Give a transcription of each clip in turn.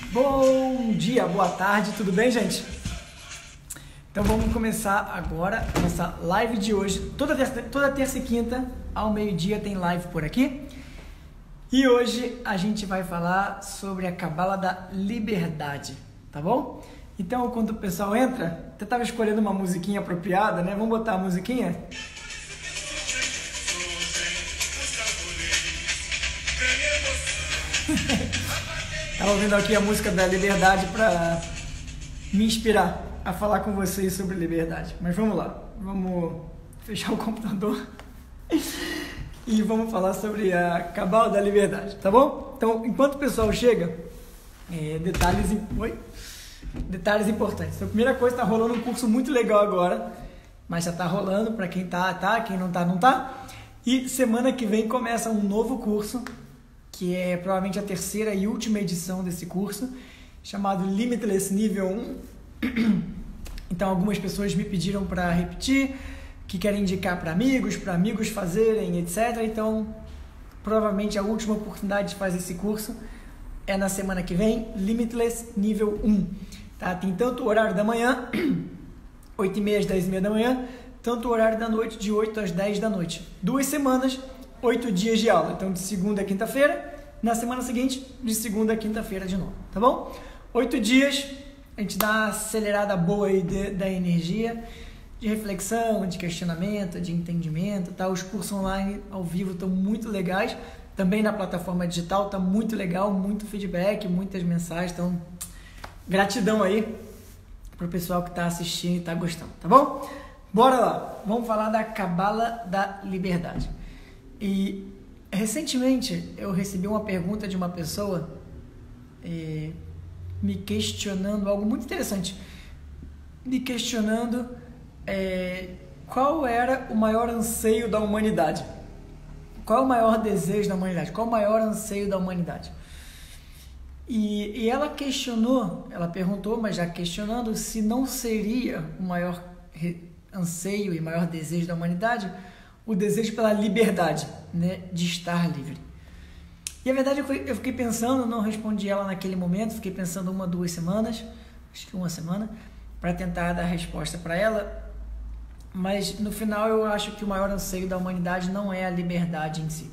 Bom dia, boa tarde, tudo bem, gente? Então vamos começar agora a nossa live de hoje. Toda terça e quinta, ao meio-dia, tem live por aqui. E hoje a gente vai falar sobre a Cabala da Liberdade, tá bom? Então, quando o pessoal entra, eu estava escolhendo uma musiquinha apropriada, né? Vamos botar a musiquinha? Estava ouvindo aqui a música da Liberdade para me inspirar a falar com vocês sobre liberdade. Mas vamos lá, vamos fechar o computador e vamos falar sobre a Cabala da Liberdade, tá bom? Então, enquanto o pessoal chega, detalhes importantes. Então, a primeira coisa, está rolando um curso muito legal agora, mas já está rolando, para quem tá, quem não tá, não tá. E semana que vem começa um novo curso, que é provavelmente a terceira e última edição desse curso, chamado Limitless Nível 1. Então, algumas pessoas me pediram para repetir, que querem indicar para amigos fazerem, etc. Então, provavelmente a última oportunidade de fazer esse curso é na semana que vem, Limitless Nível 1. Tá? Tem tanto o horário da manhã, 8h30 às 10h30 da manhã, tanto o horário da noite, de 8 às 10 da noite. 2 semanas, 8 dias de aula. Então, de segunda a quinta-feira, na semana seguinte, de segunda a quinta-feira de novo. Tá bom? 8 dias, a gente dá uma acelerada boa aí da energia, de reflexão, de questionamento, de entendimento. Tá? Os cursos online ao vivo estão muito legais. Também na plataforma digital está muito legal, muito feedback, muitas mensagens. Então, gratidão aí para o pessoal que está assistindo e está gostando, tá bom? Bora lá, vamos falar da Cabala da Liberdade. E recentemente eu recebi uma pergunta de uma pessoa me questionando algo muito interessante. Me questionando qual era o maior anseio da humanidade. Qual é o maior desejo da humanidade? Qual é o maior anseio da humanidade? E ela questionou, ela perguntou, mas já questionando, se não seria o maior anseio e maior desejo da humanidade o desejo pela liberdade, né, de estar livre. E a verdade eu fiquei pensando, não respondi ela naquele momento, fiquei pensando 1, 2 semanas, acho que 1 semana, para tentar dar a resposta para ela, mas no final eu acho que o maior anseio da humanidade não é a liberdade em si.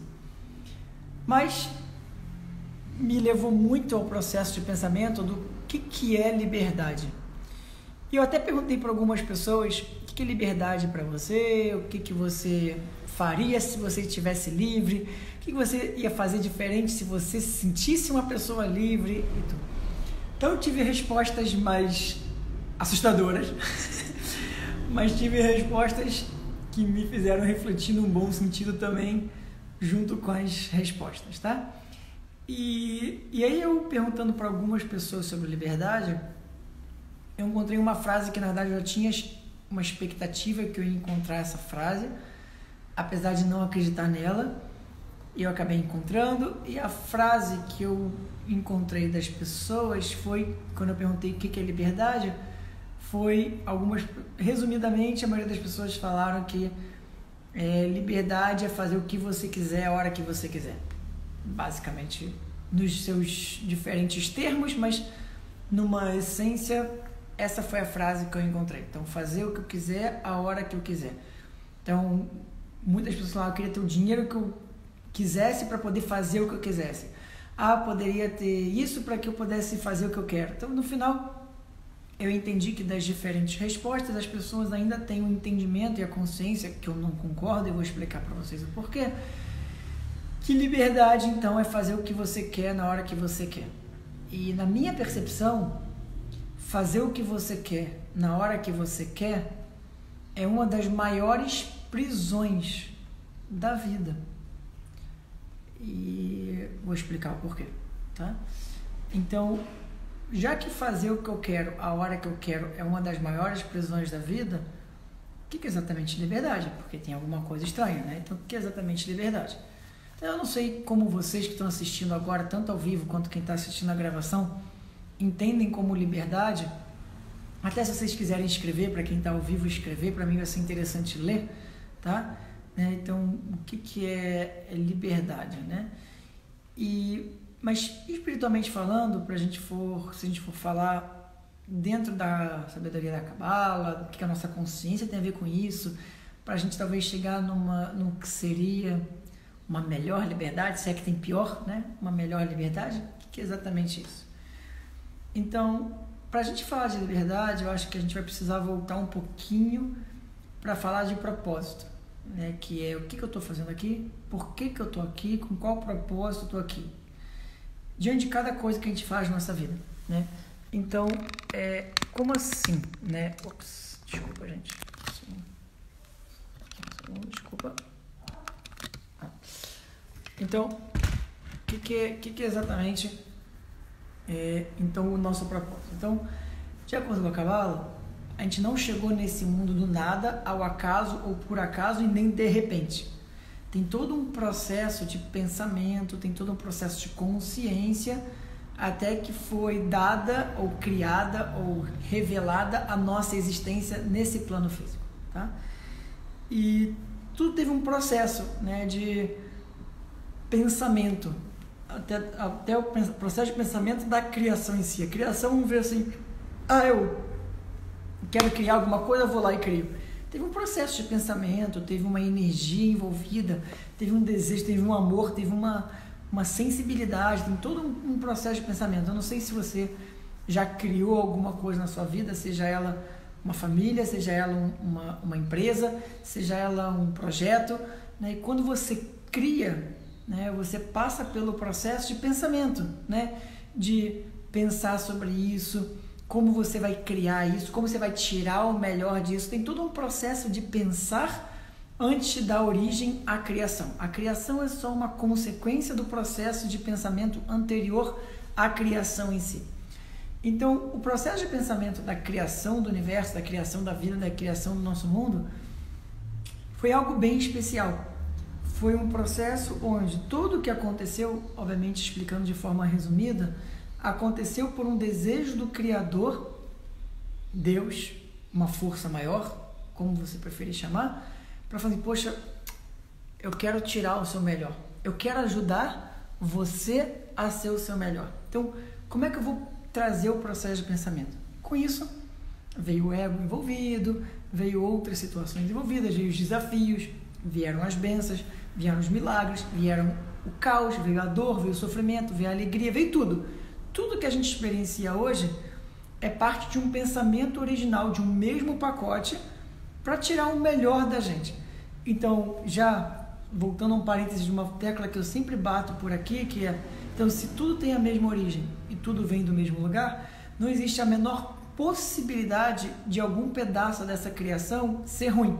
Mas me levou muito ao processo de pensamento do que é liberdade. E eu até perguntei para algumas pessoas o que é liberdade para você, o que você faria se você estivesse livre, o que você ia fazer diferente se você se sentisse uma pessoa livre e tudo. Então eu tive respostas mais assustadoras, mas tive respostas que me fizeram refletir num bom sentido também, junto com as respostas, tá? E aí eu perguntando para algumas pessoas sobre liberdade, eu encontrei uma frase que na verdade eu já tinha uma expectativa que eu ia encontrar essa frase, apesar de não acreditar nela, e eu acabei encontrando. E a frase que eu encontrei das pessoas foi, quando eu perguntei o que é liberdade, foi resumidamente, a maioria das pessoas falaram que liberdade é fazer o que você quiser, a hora que você quiser. Basicamente, nos seus diferentes termos, mas numa essência, essa foi a frase que eu encontrei. Então, fazer o que eu quiser, a hora que eu quiser. Então, muitas pessoas falaram que eu queria ter o dinheiro que eu quisesse para poder fazer o que eu quisesse. Poderia ter isso para que eu pudesse fazer o que eu quero. Então, no final, eu entendi que das diferentes respostas, as pessoas ainda têm o entendimento e a consciência, que eu não concordo, e vou explicar para vocês o porquê, que liberdade, então, é fazer o que você quer na hora que você quer. E na minha percepção, fazer o que você quer na hora que você quer é uma das maiores prisões da vida. E vou explicar o porquê, tá? Então, já que fazer o que eu quero a hora que eu quero é uma das maiores prisões da vida, o que é exatamente liberdade? Porque tem alguma coisa estranha, né? Então, o que é exatamente liberdade? Eu não sei como vocês que estão assistindo agora, tanto ao vivo quanto quem está assistindo a gravação, entendem como liberdade. Até se vocês quiserem escrever, para quem está ao vivo escrever, para mim vai ser interessante ler, tá? Então, o que é liberdade, né? Mas espiritualmente falando, se a gente for falar dentro da sabedoria da Cabala, o que a nossa consciência tem a ver com isso, para a gente talvez chegar no que seria uma melhor liberdade, se é que tem pior, né? Uma melhor liberdade, o que é exatamente isso? Então, para a gente falar de liberdade, eu acho que a gente vai precisar voltar um pouquinho para falar de propósito, né? Que é o que eu estou fazendo aqui, por que eu estou aqui, com qual propósito eu estou aqui, diante de cada coisa que a gente faz na nossa vida, né? Então, como assim, né? Ops, desculpa, gente. Desculpa. Então, o que é exatamente então o nosso propósito? Então, de acordo com a Cabala, a gente não chegou nesse mundo do nada, ao acaso ou por acaso e nem de repente. Tem todo um processo de pensamento, tem todo um processo de consciência, até que foi dada ou criada ou revelada a nossa existência nesse plano físico, tá? E tudo teve um processo, né, de pensamento, até o processo de pensamento da criação em si. A criação, vamos ver assim, eu quero criar alguma coisa, eu vou lá e crio. Teve um processo de pensamento, teve uma energia envolvida, teve um desejo, teve um amor, teve uma sensibilidade, tem todo um processo de pensamento. Eu não sei se você já criou alguma coisa na sua vida, seja ela uma família, seja ela uma empresa, seja ela um projeto, né? E quando você cria, né, você passa pelo processo de pensamento, né? De pensar sobre isso, como você vai criar isso, como você vai tirar o melhor disso. Tem todo um processo de pensar antes de dar origem à criação. A criação é só uma consequência do processo de pensamento anterior à criação em si. Então, o processo de pensamento da criação do universo, da criação da vida, da criação do nosso mundo, foi algo bem especial. Foi um processo onde tudo o que aconteceu, obviamente explicando de forma resumida, aconteceu por um desejo do Criador, Deus, uma força maior, como você preferir chamar, para falar assim, poxa, eu quero tirar o seu melhor, eu quero ajudar você a ser o seu melhor. Então, como é que eu vou trazer o processo de pensamento? Com isso, veio o ego envolvido, veio outras situações envolvidas, veio os desafios, vieram as bênçãos, vieram os milagres, vieram o caos, veio a dor, veio o sofrimento, veio a alegria, veio tudo. Tudo que a gente experiencia hoje é parte de um pensamento original, de um mesmo pacote, para tirar o melhor da gente. Então, já voltando a um parênteses de uma tecla que eu sempre bato por aqui, que é, então, se tudo tem a mesma origem e tudo vem do mesmo lugar, não existe a menor possibilidade de algum pedaço dessa criação ser ruim.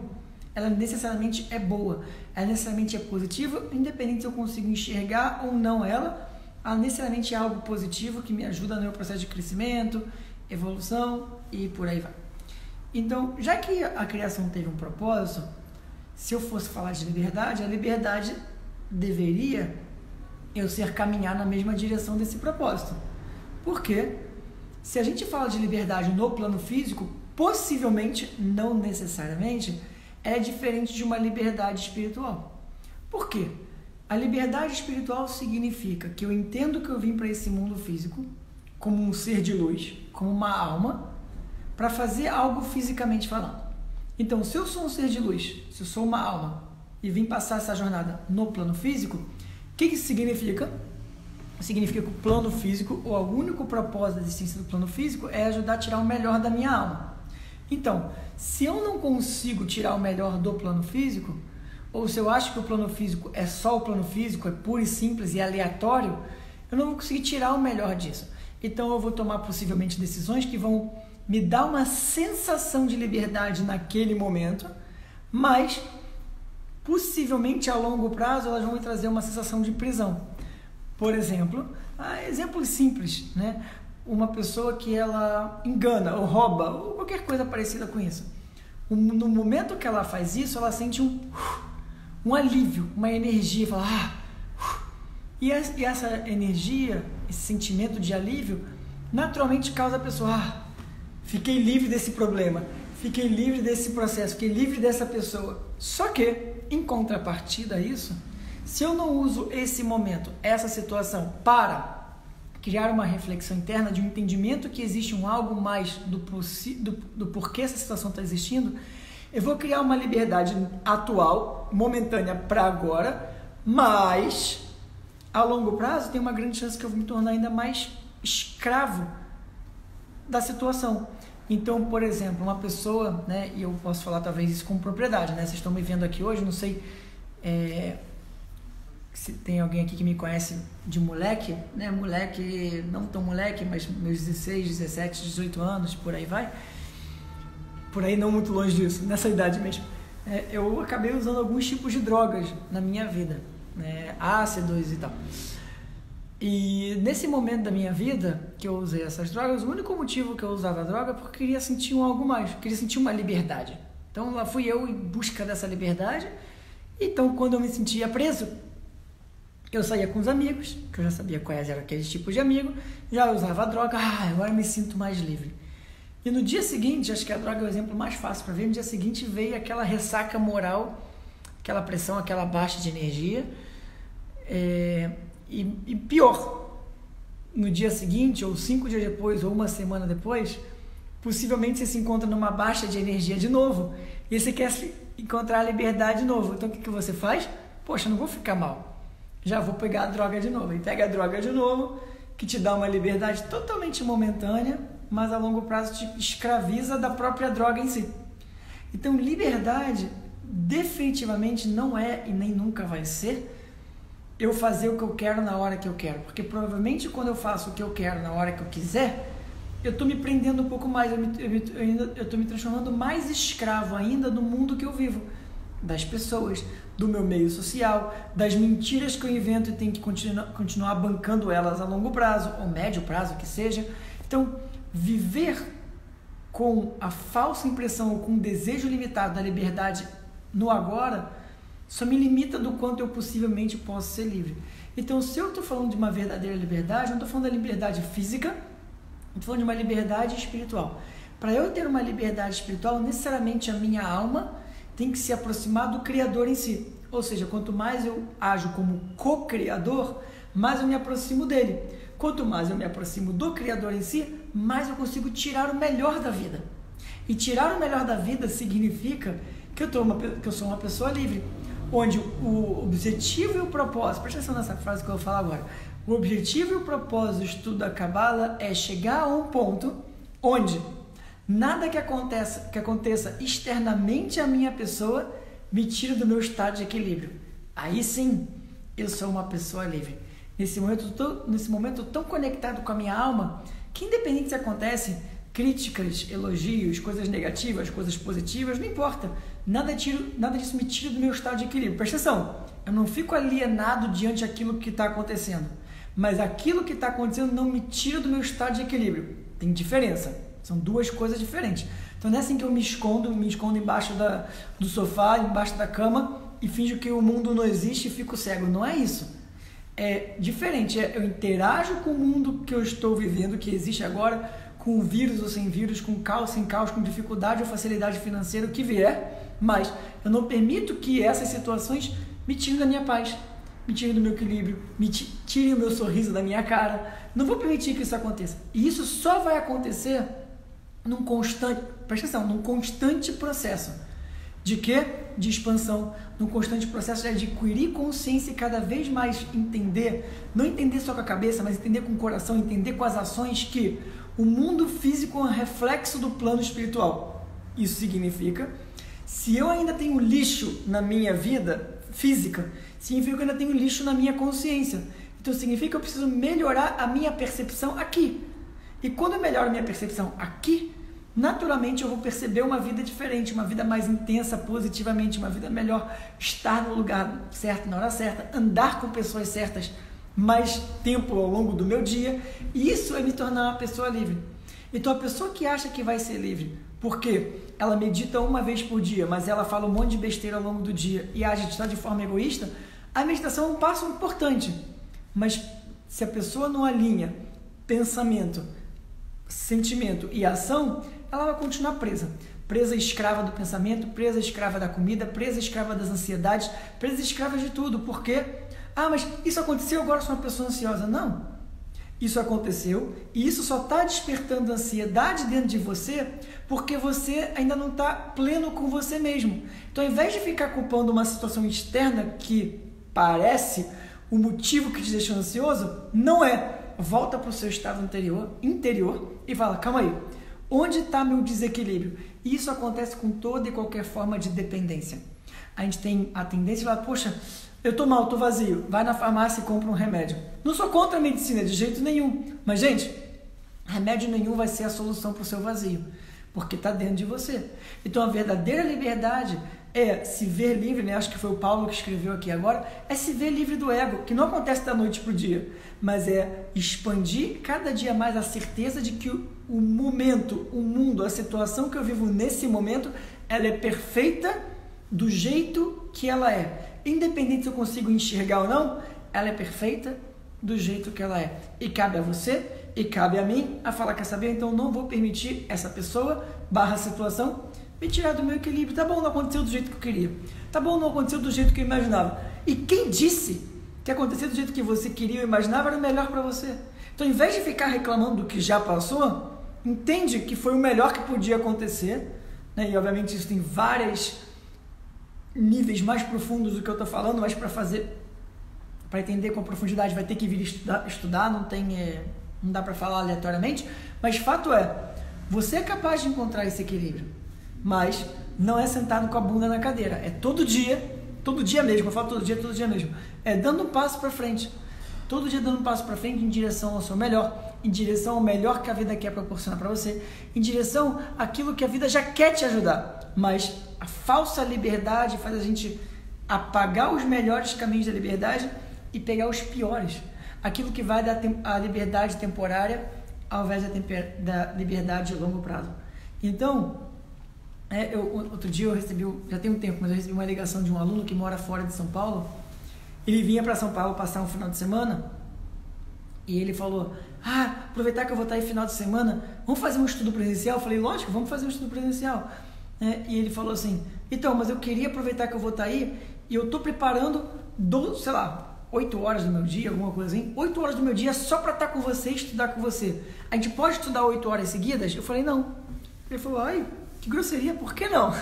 Ela necessariamente é boa, ela necessariamente é positiva, independente se eu consigo enxergar ou não ela necessariamente é algo positivo que me ajuda no meu processo de crescimento, evolução e por aí vai. Então, já que a criação teve um propósito, se eu fosse falar de liberdade, a liberdade deveria eu caminhar na mesma direção desse propósito. Por quê? Se a gente fala de liberdade no plano físico, possivelmente, não necessariamente, é diferente de uma liberdade espiritual. Por quê? A liberdade espiritual significa que eu entendo que eu vim para esse mundo físico como um ser de luz, como uma alma, para fazer algo fisicamente falando. Então, se eu sou um ser de luz, se eu sou uma alma e vim passar essa jornada no plano físico, o que isso significa? Significa que o plano físico, ou o único propósito da existência do plano físico, é ajudar a tirar o melhor da minha alma. Então, se eu não consigo tirar o melhor do plano físico, ou se eu acho que o plano físico é só o plano físico, é puro e simples e aleatório, eu não vou conseguir tirar o melhor disso. Então eu vou tomar possivelmente decisões que vão me dar uma sensação de liberdade naquele momento, mas possivelmente a longo prazo elas vão me trazer uma sensação de prisão. Por exemplo, exemplos simples, né? Uma pessoa que ela engana ou rouba ou qualquer coisa parecida com isso. No momento que ela faz isso, ela sente um alívio, uma energia, fala, e essa energia, esse sentimento de alívio, naturalmente causa a pessoa, fiquei livre desse problema, fiquei livre desse processo, fiquei livre dessa pessoa. Só que, em contrapartida a isso, se eu não uso esse momento, essa situação para criar uma reflexão interna de um entendimento que existe um algo mais do porquê essa situação está existindo, eu vou criar uma liberdade atual, momentânea para agora, mas a longo prazo tem uma grande chance que eu vou me tornar ainda mais escravo da situação. Então, por exemplo, uma pessoa, né, e eu posso falar talvez isso com propriedade, né, vocês estão me vendo aqui hoje, não sei se tem alguém aqui que me conhece de moleque, né, moleque, não tão moleque, mas meus 16, 17, 18 anos, por aí vai, por aí não muito longe disso, nessa idade mesmo, eu acabei usando alguns tipos de drogas na minha vida, né, ácidos e tal. E nesse momento da minha vida que eu usei essas drogas, o único motivo que eu usava a droga é porque eu queria sentir algo mais, queria sentir uma liberdade. Então lá fui eu em busca dessa liberdade. Então quando eu me sentia preso, eu saía com os amigos, que eu já sabia quais eram aqueles tipos de amigo, já usava a droga, agora eu me sinto mais livre. E no dia seguinte, acho que a droga é o exemplo mais fácil para ver, no dia seguinte veio aquela ressaca moral, aquela pressão, aquela baixa de energia, e pior, no dia seguinte, ou 5 dias depois, ou uma semana depois, possivelmente você se encontra numa baixa de energia de novo, e você quer encontrar a liberdade de novo. Então o que você faz? Poxa, não vou ficar mal, já vou pegar a droga de novo. E pega a droga de novo, que te dá uma liberdade totalmente momentânea, mas a longo prazo te escraviza da própria droga em si. Então liberdade definitivamente não é e nem nunca vai ser eu fazer o que eu quero na hora que eu quero, porque provavelmente quando eu faço o que eu quero na hora que eu quiser, eu estou me prendendo um pouco mais, eu estou me transformando mais escravo ainda do mundo que eu vivo, das pessoas, do meu meio social, das mentiras que eu invento e tenho que continuar bancando elas a longo prazo, ou médio prazo que seja. Então, viver com a falsa impressão ou com o desejo limitado da liberdade no agora só me limita do quanto eu possivelmente posso ser livre. Então, se eu estou falando de uma verdadeira liberdade, eu não estou falando da liberdade física, eu estou falando de uma liberdade espiritual. Para eu ter uma liberdade espiritual, necessariamente a minha alma tem que se aproximar do Criador em si. Ou seja, quanto mais eu ajo como co-criador, mais eu me aproximo dele. Quanto mais eu me aproximo do Criador em si, mais eu consigo tirar o melhor da vida. E tirar o melhor da vida significa que eu sou uma pessoa livre, onde o objetivo e o propósito, presta atenção nessa frase que eu vou falar agora, o objetivo e o propósito do estudo da Cabala é chegar a um ponto onde nada que aconteça externamente à minha pessoa me tira do meu estado de equilíbrio. Aí sim, eu sou uma pessoa livre. Nesse momento eu tô tão conectado com a minha alma que independente se acontece críticas, elogios, coisas negativas, coisas positivas, não importa. Nada disso me tira do meu estado de equilíbrio. Presta atenção, eu não fico alienado diante daquilo que está acontecendo, mas aquilo que está acontecendo não me tira do meu estado de equilíbrio. Tem diferença, são duas coisas diferentes. Então não é assim que eu me escondo embaixo do sofá, embaixo da cama e finjo que o mundo não existe e fico cego. Não é isso. É diferente, eu interajo com o mundo que eu estou vivendo, que existe agora, com vírus ou sem vírus, com caos, sem caos, com dificuldade ou facilidade financeira, o que vier, mas eu não permito que essas situações me tirem da minha paz, me tirem do meu equilíbrio, me tirem o meu sorriso da minha cara. Não vou permitir que isso aconteça. E isso só vai acontecer num constante processo. De quê? De expansão, num constante processo de adquirir consciência e cada vez mais entender, não entender só com a cabeça, mas entender com o coração, entender com as ações que o mundo físico é um reflexo do plano espiritual. Isso significa, se eu ainda tenho lixo na minha vida física, significa que eu ainda tenho lixo na minha consciência. Então significa que eu preciso melhorar a minha percepção aqui. E quando eu melhoro a minha percepção aqui, naturalmente eu vou perceber uma vida diferente, uma vida mais intensa positivamente, uma vida melhor, estar no lugar certo, na hora certa, andar com pessoas certas, mais tempo ao longo do meu dia, e isso é me tornar uma pessoa livre. Então a pessoa que acha que vai ser livre, porque ela medita uma vez por dia, mas ela fala um monte de besteira ao longo do dia e age de forma egoísta, a meditação é um passo importante, mas se a pessoa não alinha pensamento, sentimento e ação, ela vai continuar presa escrava do pensamento, presa escrava da comida, presa escrava das ansiedades, presa escrava de tudo. Por quê? Mas isso aconteceu, agora eu sou uma pessoa ansiosa. Não. Isso aconteceu e isso só está despertando ansiedade dentro de você porque você ainda não está pleno com você mesmo. Então, ao invés de ficar culpando uma situação externa que parece o motivo que te deixou ansioso, não é. Volta para o seu estado interior e fala, calma aí, onde está meu desequilíbrio? E isso acontece com toda e qualquer forma de dependência. A gente tem a tendência de falar, poxa, eu estou mal, estou vazio, vai na farmácia e compra um remédio. Não sou contra a medicina de jeito nenhum, mas gente, remédio nenhum vai ser a solução para o seu vazio, porque está dentro de você. Então a verdadeira liberdade é se ver livre, né? Acho que foi o Paulo que escreveu aqui agora, é se ver livre do ego, que não acontece da noite para o dia, mas é expandir cada dia mais a certeza de que o momento, o mundo, a situação que eu vivo nesse momento, ela é perfeita do jeito que ela é. Independente se eu consigo enxergar ou não, ela é perfeita do jeito que ela é. E cabe a você, e cabe a mim, a falar, quer saber? Então não vou permitir essa pessoa, situação, me tirar do meu equilíbrio. Tá bom, não aconteceu do jeito que eu queria. Tá bom, não aconteceu do jeito que eu imaginava. E quem disse que acontecer do jeito que você queria ou imaginava era o melhor para você? Então, em vez de ficar reclamando do que já passou, entende que foi o melhor que podia acontecer, né? E obviamente isso tem vários níveis mais profundos do que eu estou falando, mas para entender com profundidade vai ter que vir estudar, não dá para falar aleatoriamente, mas fato é, você é capaz de encontrar esse equilíbrio, mas não é sentado com a bunda na cadeira, é todo dia mesmo, eu falo todo dia mesmo, é dando um passo para frente, todo dia dando um passo para frente em direção ao seu melhor, em direção ao melhor que a vida quer proporcionar para você, em direção àquilo que a vida já quer te ajudar, mas a falsa liberdade faz a gente apagar os melhores caminhos da liberdade e pegar os piores, aquilo que vai dar a liberdade temporária ao invés da liberdade de longo prazo. Então, outro dia eu recebi, já tem um tempo, mas eu recebi uma ligação de um aluno que mora fora de São Paulo. Ele vinha para São Paulo passar um final de semana e ele falou, aproveitar que eu vou estar aí final de semana, vamos fazer um estudo presencial? Eu falei, lógico, vamos fazer um estudo presencial. E ele falou assim, então, mas eu queria aproveitar que eu vou estar aí e eu estou preparando, 8 horas do meu dia, alguma coisa assim, 8 horas do meu dia só para estar com você e estudar com você. A gente pode estudar 8 horas seguidas? Eu falei, não. Ele falou, que grosseria, por que não?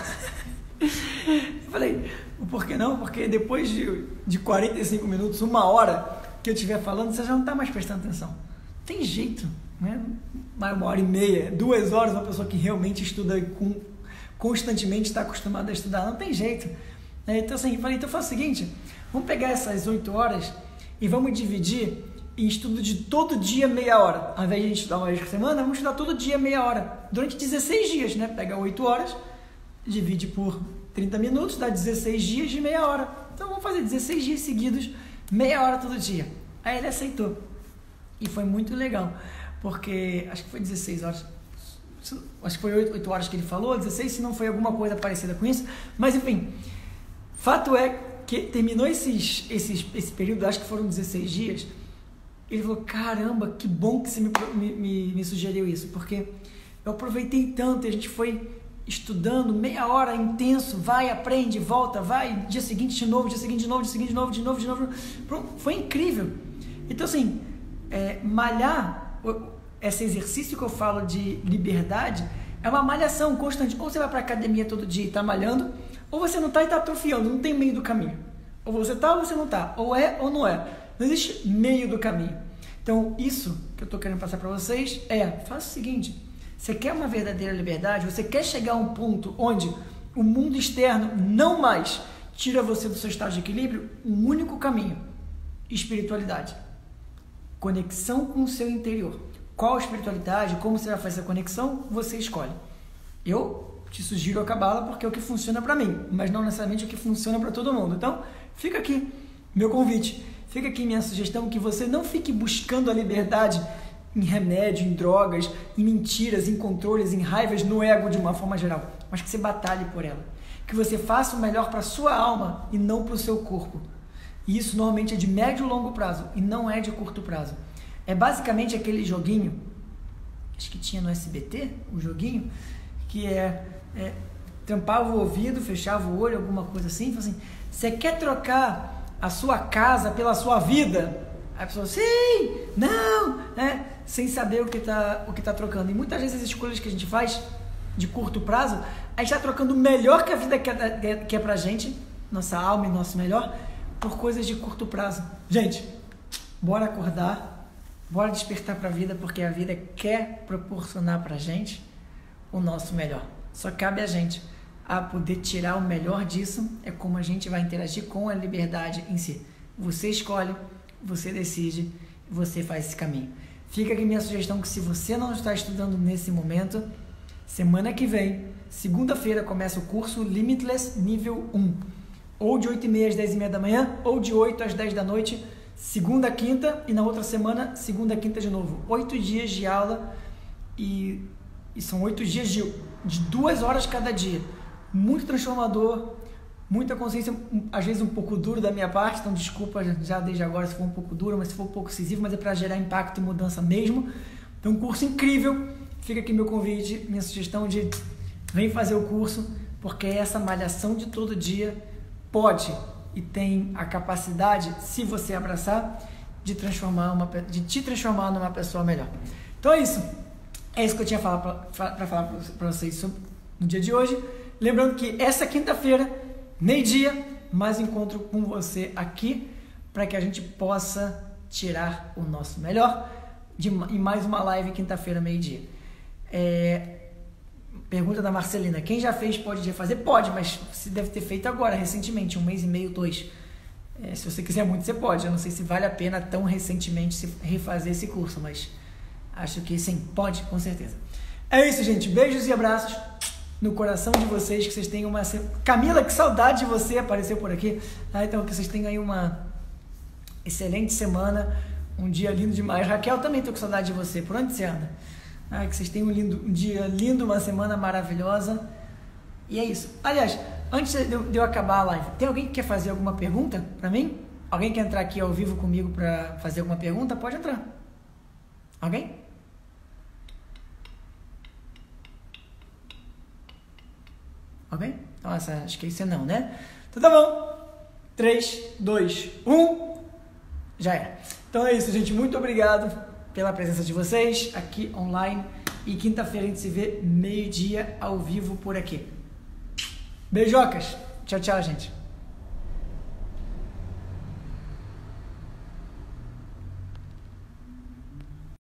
Eu falei, por que não? Porque depois de 45 minutos, 1 hora que eu estiver falando, você já não está mais prestando atenção. Tem jeito, né? Mais 1h30, 2 horas, uma pessoa que realmente estuda constantemente está acostumada a estudar, não tem jeito. Então assim, eu falei, então faz o seguinte, vamos pegar essas 8 horas e vamos dividir em estudo de todo dia meia hora. Ao invés de a gente estudar uma vez por semana, vamos estudar todo dia meia hora, durante 16 dias, né? Pega 8 horas, divide por 30 minutos, dá 16 dias de meia hora. Então vamos fazer 16 dias seguidos, meia hora todo dia. Aí ele aceitou. E foi muito legal, porque acho que foi 16 horas. Acho que foi 8 horas que ele falou, 16, se não foi alguma coisa parecida com isso. Mas enfim, fato é que terminou esse período, acho que foram 16 dias. Ele falou, caramba, que bom que você me sugeriu isso, porque eu aproveitei tanto, e a gente foi estudando meia hora intenso, vai, aprende, volta, vai, dia seguinte de novo, dia seguinte de novo, dia seguinte de novo, de novo. Pronto, foi incrível. Então assim, malhar, esse exercício que eu falo de liberdade, é uma malhação constante. Ou você vai para a academia todo dia e está malhando, ou você não está e está atrofiando, não tem meio do caminho. Ou você está ou você não está, ou é ou não é. Não existe meio do caminho. Então, isso que eu estou querendo passar para vocês faça o seguinte, você quer uma verdadeira liberdade, você quer chegar a um ponto onde o mundo externo não mais tira você do seu estado de equilíbrio, um único caminho, espiritualidade. Conexão com o seu interior. Qual espiritualidade, como você vai fazer essa conexão, você escolhe. Eu te sugiro a Cabala porque é o que funciona para mim, mas não necessariamente o que funciona para todo mundo. Então, fica aqui meu convite, fica aqui minha sugestão, que você não fique buscando a liberdade em remédio, em drogas, em mentiras, em controles, em raivas, no ego de uma forma geral, mas que você batalhe por ela, que você faça o melhor para a sua alma e não para o seu corpo. E isso normalmente é de médio e longo prazo e não é de curto prazo. É basicamente aquele joguinho, acho que tinha no SBT, o joguinho, que tampava o ouvido, fechava o olho, alguma coisa assim, você quer trocar a sua casa pela sua vida? Aí a pessoa, sim, não, né? Sem saber o que tá trocando. E muitas vezes as escolhas que a gente faz de curto prazo, a gente está trocando o melhor que a vida quer pra gente, nossa alma e nosso melhor, por coisas de curto prazo. Gente, bora acordar, bora despertar pra vida, porque a vida quer proporcionar pra gente o nosso melhor. Só cabe a gente a poder tirar o melhor disso, é como a gente vai interagir com a liberdade em si. Você escolhe, você decide, você faz esse caminho. Fica aqui minha sugestão que se você não está estudando nesse momento, semana que vem, segunda-feira, começa o curso Limitless nível 1. Ou de 8h30 às 10h30 da manhã, ou de 8 às 10 da noite, segunda a quinta, e na outra semana, segunda a quinta de novo. 8 dias de aula e são 8 dias de 2 horas cada dia. Muito transformador, muita consciência, às vezes um pouco duro da minha parte, então desculpa já desde agora se for um pouco duro, mas se for um pouco incisivo, mas é para gerar impacto e mudança mesmo. Então um curso incrível, fica aqui meu convite, minha sugestão de vem fazer o curso, porque essa malhação de todo dia pode e tem a capacidade, se você abraçar, de te transformar numa pessoa melhor. Então é isso que eu tinha para falar para vocês no dia de hoje. Lembrando que essa quinta-feira, meio-dia, mais encontro com você aqui para que a gente possa tirar o nosso melhor em mais uma live quinta-feira, meio-dia. Pergunta da Marcelina: quem já fez pode refazer? Pode, mas você deve ter feito agora, recentemente, 1 mês e meio, 2. Se você quiser muito, você pode. Eu não sei se vale a pena tão recentemente refazer esse curso, mas acho que sim, pode, com certeza. É isso, gente. Beijos e abraços no coração de vocês, que vocês tenham uma... Camila, que saudade de você, apareceu por aqui. Então, que vocês tenham aí uma excelente semana, um dia lindo demais. Raquel, também estou com saudade de você. Por onde você anda? Que vocês tenham um dia lindo, uma semana maravilhosa. E é isso. Aliás, antes de eu acabar a live, tem alguém que quer fazer alguma pergunta para mim? Alguém quer entrar aqui ao vivo comigo para fazer alguma pergunta? Pode entrar. Alguém? Alguém? Nossa, acho que isso é não, né? Então tá bom. 3, 2, 1. Já é. Então é isso, gente. Muito obrigado pela presença de vocês aqui online. E quinta-feira a gente se vê meio-dia ao vivo por aqui. Beijocas. Tchau, tchau, gente.